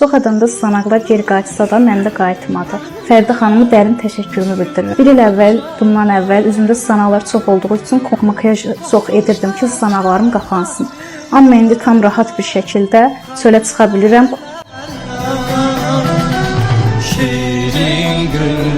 Çox adamda sızanaqlar geri qayıtsa da məndə qayıtmadı. Fərdə xanımı dərin təşəkkürümü bildirirəm. Bir il əvvəl, bundan əvvəl üzümdə sızanaqlar çox olduğu üçün makyaj çox edirdim ki, sızanaqlarım qapansın. Amma indi tam rahat bir şəkildə çölə çıxa bilirəm. Şirin günlər.